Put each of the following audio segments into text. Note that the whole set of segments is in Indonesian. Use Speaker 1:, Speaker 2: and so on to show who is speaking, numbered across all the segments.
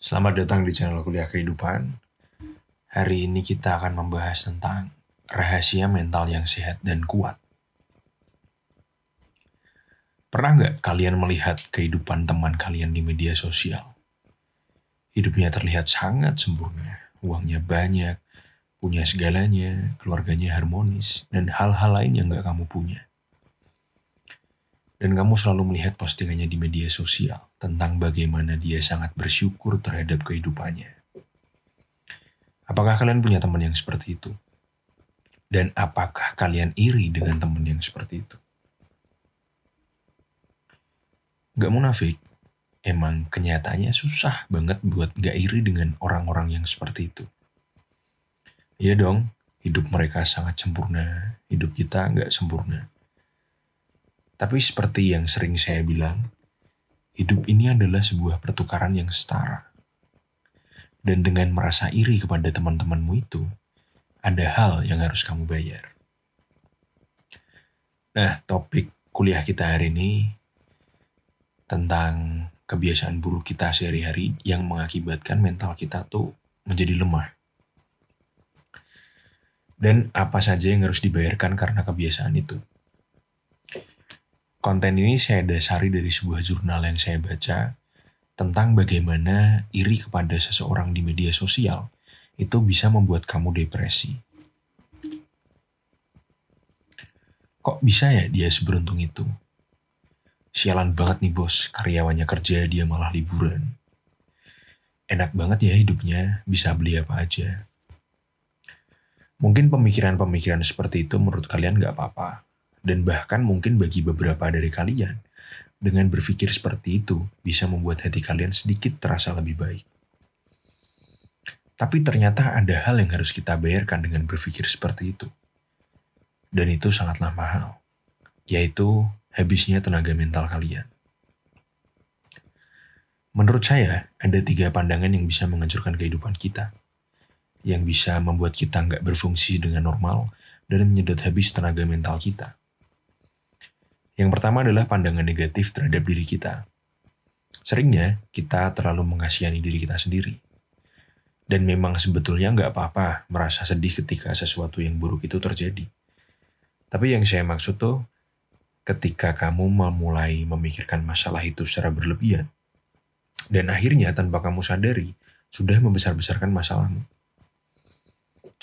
Speaker 1: Selamat datang di channel Kuliah Kehidupan. Hari ini kita akan membahas tentang rahasia mental yang sehat dan kuat. Pernah nggak kalian melihat kehidupan teman kalian di media sosial? Hidupnya terlihat sangat sempurna, uangnya banyak, punya segalanya, keluarganya harmonis, dan hal-hal lain yang nggak kamu punya. Dan kamu selalu melihat postingannya di media sosial tentang bagaimana dia sangat bersyukur terhadap kehidupannya. Apakah kalian punya teman yang seperti itu? Dan apakah kalian iri dengan teman yang seperti itu? Gak munafik, emang kenyataannya susah banget buat gak iri dengan orang-orang yang seperti itu. Iya dong, hidup mereka sangat sempurna, hidup kita gak sempurna. Tapi seperti yang sering saya bilang, hidup ini adalah sebuah pertukaran yang setara. Dan dengan merasa iri kepada teman-temanmu itu, ada hal yang harus kamu bayar. Nah, topik kuliah kita hari ini tentang kebiasaan buruk kita sehari-hari yang mengakibatkan mental kita tuh menjadi lemah. Dan apa saja yang harus dibayarkan karena kebiasaan itu. Konten ini saya dasari dari sebuah jurnal yang saya baca tentang bagaimana iri kepada seseorang di media sosial itu bisa membuat kamu depresi. Kok bisa ya dia seberuntung itu? Sialan banget nih bos, karyawannya kerja dia malah liburan. Enak banget ya hidupnya, bisa beli apa aja. Mungkin pemikiran-pemikiran seperti itu menurut kalian gak apa-apa. Dan bahkan mungkin bagi beberapa dari kalian, dengan berpikir seperti itu bisa membuat hati kalian sedikit terasa lebih baik. Tapi ternyata ada hal yang harus kita bayarkan dengan berpikir seperti itu. Dan itu sangatlah mahal, yaitu habisnya tenaga mental kalian. Menurut saya, ada 3 pandangan yang bisa menghancurkan kehidupan kita, yang bisa membuat kita nggak berfungsi dengan normal dan menyedot habis tenaga mental kita. Yang pertama adalah pandangan negatif terhadap diri kita. Seringnya, kita terlalu mengasihani diri kita sendiri. Dan memang sebetulnya nggak apa-apa merasa sedih ketika sesuatu yang buruk itu terjadi. Tapi yang saya maksud tuh, ketika kamu memulai memikirkan masalah itu secara berlebihan, dan akhirnya tanpa kamu sadari, sudah membesar-besarkan masalahmu.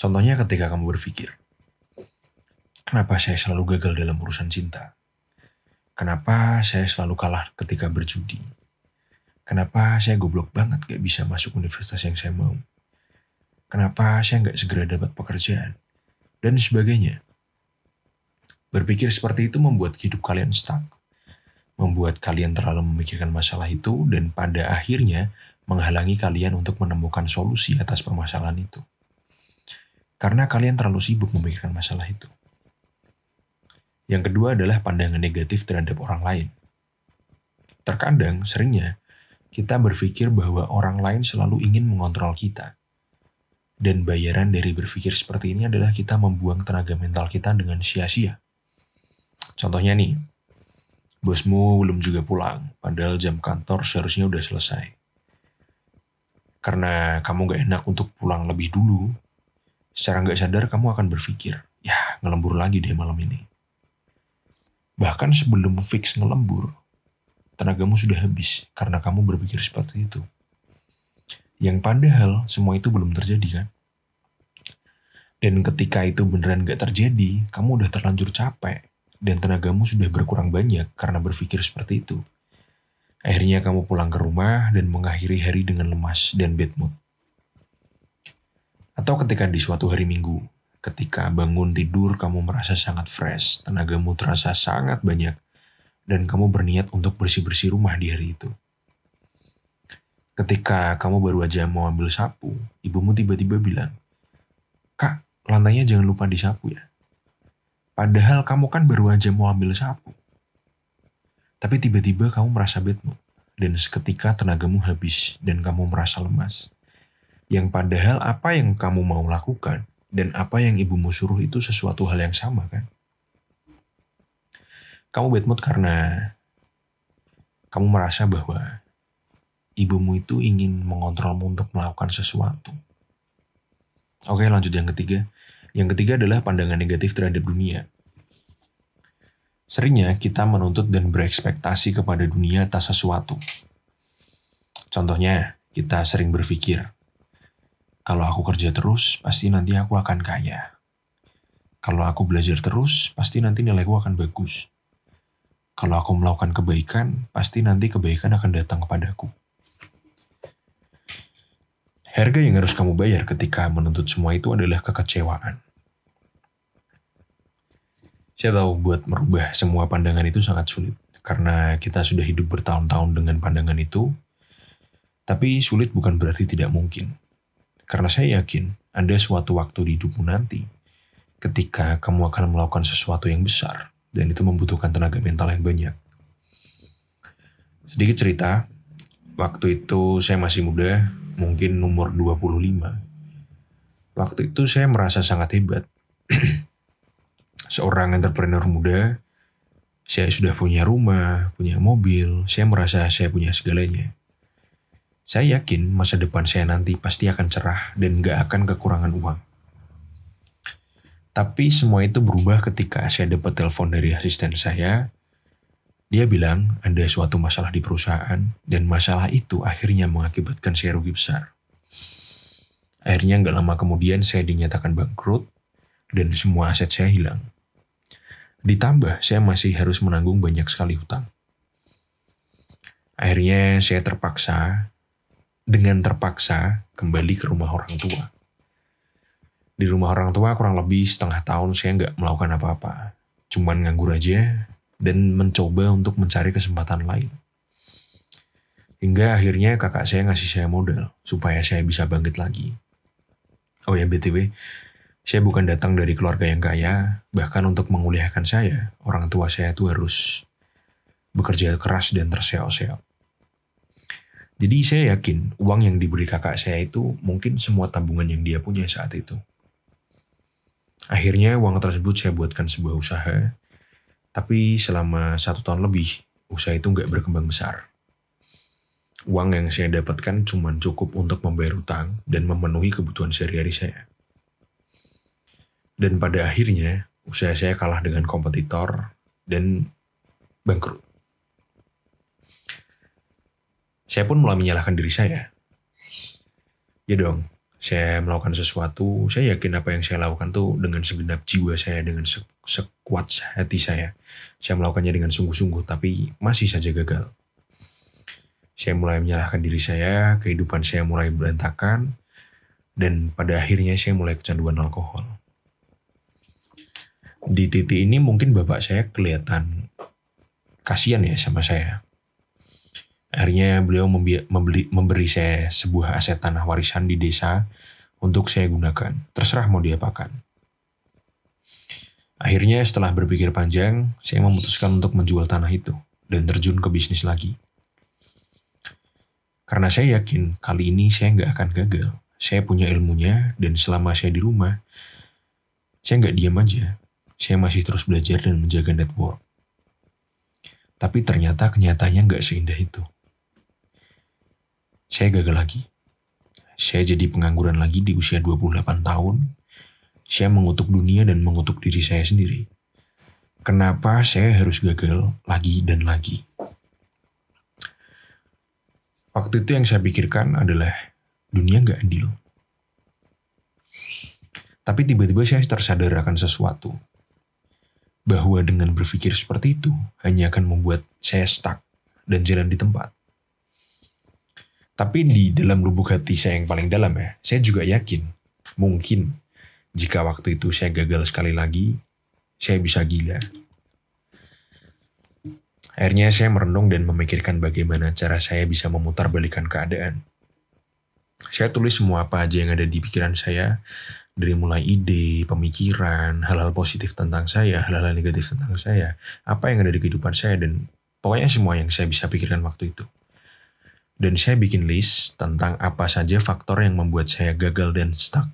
Speaker 1: Contohnya ketika kamu berpikir, kenapa saya selalu gagal dalam urusan cinta? Kenapa saya selalu kalah ketika berjudi? Kenapa saya goblok banget gak bisa masuk universitas yang saya mau? Kenapa saya gak segera dapat pekerjaan? Dan sebagainya. Berpikir seperti itu membuat hidup kalian stuck. Membuat kalian terlalu memikirkan masalah itu dan pada akhirnya menghalangi kalian untuk menemukan solusi atas permasalahan itu. Karena kalian terlalu sibuk memikirkan masalah itu. Yang kedua adalah pandangan negatif terhadap orang lain. Terkadang, seringnya, kita berpikir bahwa orang lain selalu ingin mengontrol kita. Dan bayaran dari berpikir seperti ini adalah kita membuang tenaga mental kita dengan sia-sia. Contohnya nih, bosmu belum juga pulang, padahal jam kantor seharusnya udah selesai. Karena kamu gak enak untuk pulang lebih dulu, secara gak sadar kamu akan berpikir, ya ngelembur lagi deh malam ini. Bahkan sebelum fix ngelembur, tenagamu sudah habis karena kamu berpikir seperti itu. Yang padahal semua itu belum terjadi kan? Dan ketika itu beneran gak terjadi, kamu udah terlanjur capek dan tenagamu sudah berkurang banyak karena berpikir seperti itu. Akhirnya kamu pulang ke rumah dan mengakhiri hari dengan lemas dan bad mood. Atau ketika di suatu hari Minggu, ketika bangun tidur kamu merasa sangat fresh, tenagamu terasa sangat banyak, dan kamu berniat untuk bersih-bersih rumah di hari itu. Ketika kamu baru aja mau ambil sapu, ibumu tiba-tiba bilang, "Kak, lantainya jangan lupa disapu ya." Padahal kamu kan baru aja mau ambil sapu. Tapi tiba-tiba kamu merasa bad mood, dan seketika tenagamu habis dan kamu merasa lemas. Yang padahal apa yang kamu mau lakukan dan apa yang ibumu suruh itu sesuatu hal yang sama kan? Kamu bad mood karena kamu merasa bahwa ibumu itu ingin mengontrolmu untuk melakukan sesuatu. Oke, lanjut yang ketiga. Yang ketiga adalah pandangan negatif terhadap dunia. Seringnya kita menuntut dan berekspektasi kepada dunia atas sesuatu. Contohnya, kita sering berpikir, kalau aku kerja terus, pasti nanti aku akan kaya. Kalau aku belajar terus, pasti nanti nilaiku akan bagus. Kalau aku melakukan kebaikan, pasti nanti kebaikan akan datang kepadaku. Harga yang harus kamu bayar ketika menuntut semua itu adalah kekecewaan. Saya tahu buat merubah semua pandangan itu sangat sulit, karena kita sudah hidup bertahun-tahun dengan pandangan itu, tapi sulit bukan berarti tidak mungkin. Karena saya yakin ada suatu waktu di hidupmu nanti, ketika kamu akan melakukan sesuatu yang besar, dan itu membutuhkan tenaga mental yang banyak. Sedikit cerita, waktu itu saya masih muda, mungkin umur 25. Waktu itu saya merasa sangat hebat. Seorang entrepreneur muda, saya sudah punya rumah, punya mobil, saya merasa saya punya segalanya. Saya yakin masa depan saya nanti pasti akan cerah dan gak akan kekurangan uang. Tapi semua itu berubah ketika saya dapat telepon dari asisten saya. Dia bilang ada suatu masalah di perusahaan dan masalah itu akhirnya mengakibatkan saya rugi besar. Akhirnya gak lama kemudian saya dinyatakan bangkrut dan semua aset saya hilang. Ditambah saya masih harus menanggung banyak sekali hutang. Akhirnya saya terpaksa kembali ke rumah orang tua. Di rumah orang tua kurang lebih setengah tahun saya nggak melakukan apa-apa. Cuman nganggur aja dan mencoba untuk mencari kesempatan lain. Hingga akhirnya kakak saya ngasih saya modal supaya saya bisa bangkit lagi. Oh ya, BTW, saya bukan datang dari keluarga yang kaya, bahkan untuk menguliahkan saya, orang tua saya tuh harus bekerja keras dan terseok-seok. Jadi saya yakin uang yang diberi kakak saya itu mungkin semua tabungan yang dia punya saat itu. Akhirnya uang tersebut saya buatkan sebuah usaha, tapi selama 1 tahun lebih, usaha itu nggak berkembang besar. Uang yang saya dapatkan cuma cukup untuk membayar utang dan memenuhi kebutuhan sehari-hari saya. Dan pada akhirnya, usaha saya kalah dengan kompetitor dan bangkrut. Saya pun mulai menyalahkan diri saya. Ya dong, saya melakukan sesuatu, saya yakin apa yang saya lakukan tuh dengan segenap jiwa saya, dengan sekuat hati saya. Saya melakukannya dengan sungguh-sungguh, tapi masih saja gagal. Saya mulai menyalahkan diri saya, kehidupan saya mulai berantakan, dan pada akhirnya saya mulai kecanduan alkohol. Di titik ini mungkin bapak saya kelihatan kasihan ya sama saya. Akhirnya beliau memberi saya sebuah aset tanah warisan di desa untuk saya gunakan. Terserah mau diapakan. Akhirnya setelah berpikir panjang, saya memutuskan untuk menjual tanah itu dan terjun ke bisnis lagi. Karena saya yakin kali ini saya nggak akan gagal. Saya punya ilmunya dan selama saya di rumah, saya nggak diam aja. Saya masih terus belajar dan menjaga network. Tapi ternyata kenyataannya nggak seindah itu. Saya gagal lagi. Saya jadi pengangguran lagi di usia 28 tahun. Saya mengutuk dunia dan mengutuk diri saya sendiri. Kenapa saya harus gagal lagi dan lagi? Waktu itu yang saya pikirkan adalah dunia nggak adil. Tapi tiba-tiba saya tersadar akan sesuatu. Bahwa dengan berpikir seperti itu hanya akan membuat saya stuck dan jalan di tempat. Tapi di dalam lubuk hati saya yang paling dalam ya, saya juga yakin mungkin jika waktu itu saya gagal sekali lagi, saya bisa gila. Akhirnya saya merenung dan memikirkan bagaimana cara saya bisa memutarbalikkan keadaan. Saya tulis semua apa aja yang ada di pikiran saya, dari mulai ide, pemikiran, hal-hal positif tentang saya, hal-hal negatif tentang saya, apa yang ada di kehidupan saya, dan pokoknya semua yang saya bisa pikirkan waktu itu. Dan saya bikin list tentang apa saja faktor yang membuat saya gagal dan stuck.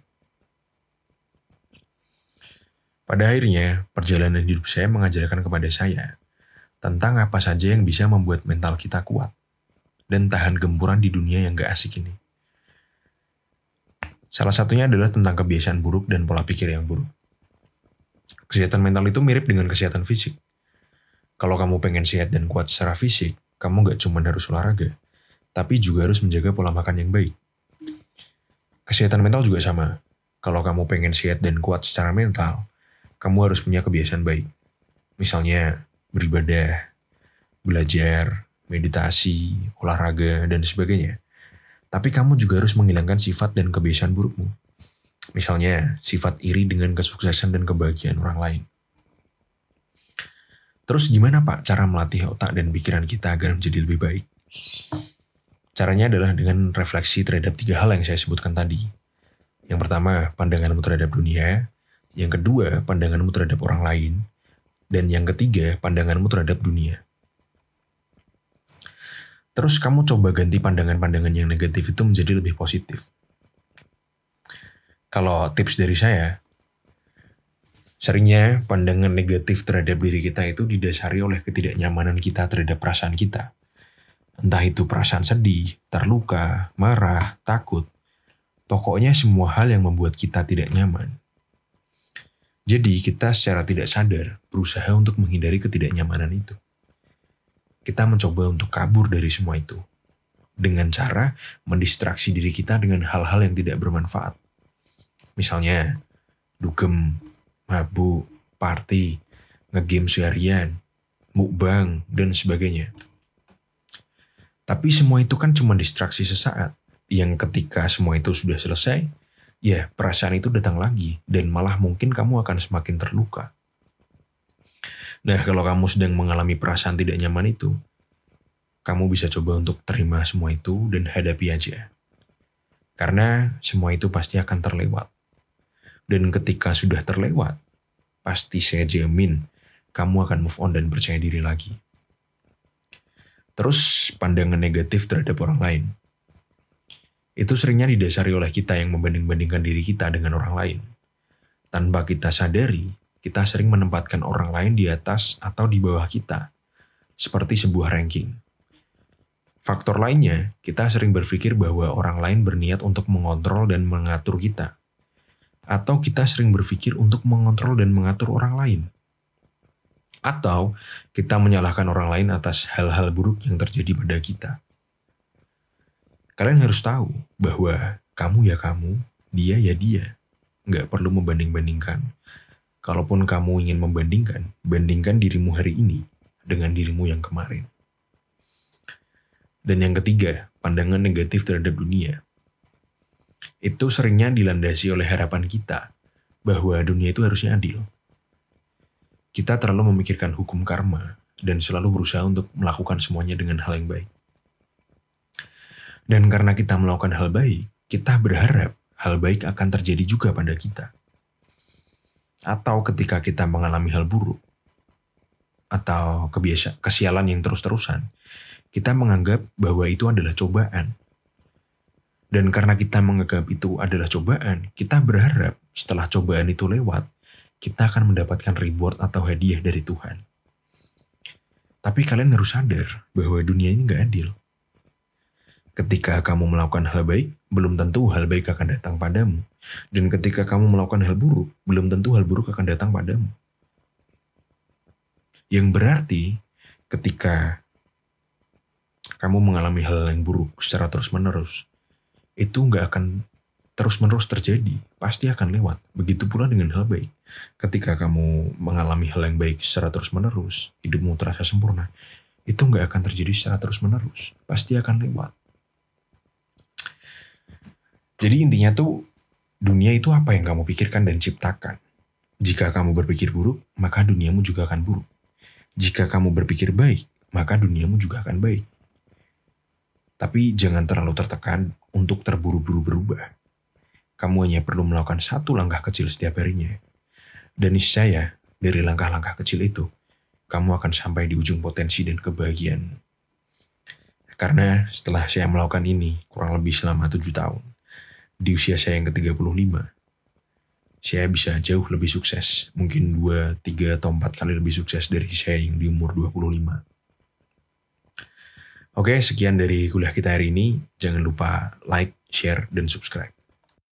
Speaker 1: Pada akhirnya, perjalanan hidup saya mengajarkan kepada saya tentang apa saja yang bisa membuat mental kita kuat. dan tahan gempuran di dunia yang gak asik ini. Salah satunya adalah tentang kebiasaan buruk dan pola pikir yang buruk. Kesehatan mental itu mirip dengan kesehatan fisik. Kalau kamu pengen sehat dan kuat secara fisik, kamu gak cuma harus olahraga, tapi juga harus menjaga pola makan yang baik. Kesehatan mental juga sama. Kalau kamu pengen sehat dan kuat secara mental, kamu harus punya kebiasaan baik. Misalnya, beribadah, belajar, meditasi, olahraga, dan sebagainya. Tapi kamu juga harus menghilangkan sifat dan kebiasaan burukmu. Misalnya, sifat iri dengan kesuksesan dan kebahagiaan orang lain. Terus gimana Pak cara melatih otak dan pikiran kita agar menjadi lebih baik? Caranya adalah dengan refleksi terhadap 3 hal yang saya sebutkan tadi. Yang pertama, pandanganmu terhadap dunia. Yang kedua, pandanganmu terhadap orang lain. Dan yang ketiga, pandanganmu terhadap dunia. Terus kamu coba ganti pandangan-pandangan yang negatif itu menjadi lebih positif. Kalau tips dari saya, seringnya pandangan negatif terhadap diri kita itu didasari oleh ketidaknyamanan kita terhadap perasaan kita. Entah itu perasaan sedih, terluka, marah, takut. Pokoknya semua hal yang membuat kita tidak nyaman. Jadi kita secara tidak sadar berusaha untuk menghindari ketidaknyamanan itu. Kita mencoba untuk kabur dari semua itu. Dengan cara mendistraksi diri kita dengan hal-hal yang tidak bermanfaat. Misalnya, dugem, mabuk, party, ngegame seharian, mukbang, dan sebagainya. Tapi semua itu kan cuma distraksi sesaat. Yang ketika semua itu sudah selesai, ya perasaan itu datang lagi. Dan malah mungkin kamu akan semakin terluka. Nah, kalau kamu sedang mengalami perasaan tidak nyaman itu, kamu bisa coba untuk terima semua itu dan hadapi aja. Karena semua itu pasti akan terlewat. Dan ketika sudah terlewat, pasti saya jamin kamu akan move on dan percaya diri lagi. Terus pandangan negatif terhadap orang lain. Itu seringnya didasari oleh kita yang membanding-bandingkan diri kita dengan orang lain. Tanpa kita sadari, kita sering menempatkan orang lain di atas atau di bawah kita, seperti sebuah ranking. Faktor lainnya, kita sering berpikir bahwa orang lain berniat untuk mengontrol dan mengatur kita. Atau kita sering berpikir untuk mengontrol dan mengatur orang lain. Atau kita menyalahkan orang lain atas hal-hal buruk yang terjadi pada kita. Kalian harus tahu bahwa kamu ya kamu, dia ya dia. Nggak perlu membanding-bandingkan. Kalaupun kamu ingin membandingkan, bandingkan dirimu hari ini dengan dirimu yang kemarin. Dan yang ketiga, pandangan negatif terhadap dunia. Itu seringnya dilandasi oleh harapan kita bahwa dunia itu harusnya adil. Kita terlalu memikirkan hukum karma dan selalu berusaha untuk melakukan semuanya dengan hal yang baik. Dan karena kita melakukan hal baik, kita berharap hal baik akan terjadi juga pada kita. Atau ketika kita mengalami hal buruk, atau kesialan yang terus-terusan, kita menganggap bahwa itu adalah cobaan. Dan karena kita menganggap itu adalah cobaan, kita berharap setelah cobaan itu lewat, kita akan mendapatkan reward atau hadiah dari Tuhan. Tapi kalian harus sadar bahwa dunia ini gak adil. Ketika kamu melakukan hal baik, belum tentu hal baik akan datang padamu. Dan ketika kamu melakukan hal buruk, belum tentu hal buruk akan datang padamu. Yang berarti, ketika kamu mengalami hal yang buruk secara terus-menerus, itu nggak akan terus-menerus terjadi, pasti akan lewat. Begitu pula dengan hal baik. Ketika kamu mengalami hal yang baik secara terus-menerus, hidupmu terasa sempurna, itu nggak akan terjadi secara terus-menerus, pasti akan lewat. Jadi intinya tuh, dunia itu apa yang kamu pikirkan dan ciptakan. Jika kamu berpikir buruk, maka duniamu juga akan buruk. Jika kamu berpikir baik, maka duniamu juga akan baik. Tapi jangan terlalu tertekan untuk terburu-buru berubah. Kamu hanya perlu melakukan satu langkah kecil setiap harinya. Dan niscaya, dari langkah-langkah kecil itu, kamu akan sampai di ujung potensi dan kebahagiaan. Karena setelah saya melakukan ini kurang lebih selama 7 tahun, di usia saya yang ke-35, saya bisa jauh lebih sukses. Mungkin 2, 3, atau 4 kali lebih sukses dari saya yang di umur 25. Oke, sekian dari kuliah kita hari ini. Jangan lupa like, share, dan subscribe.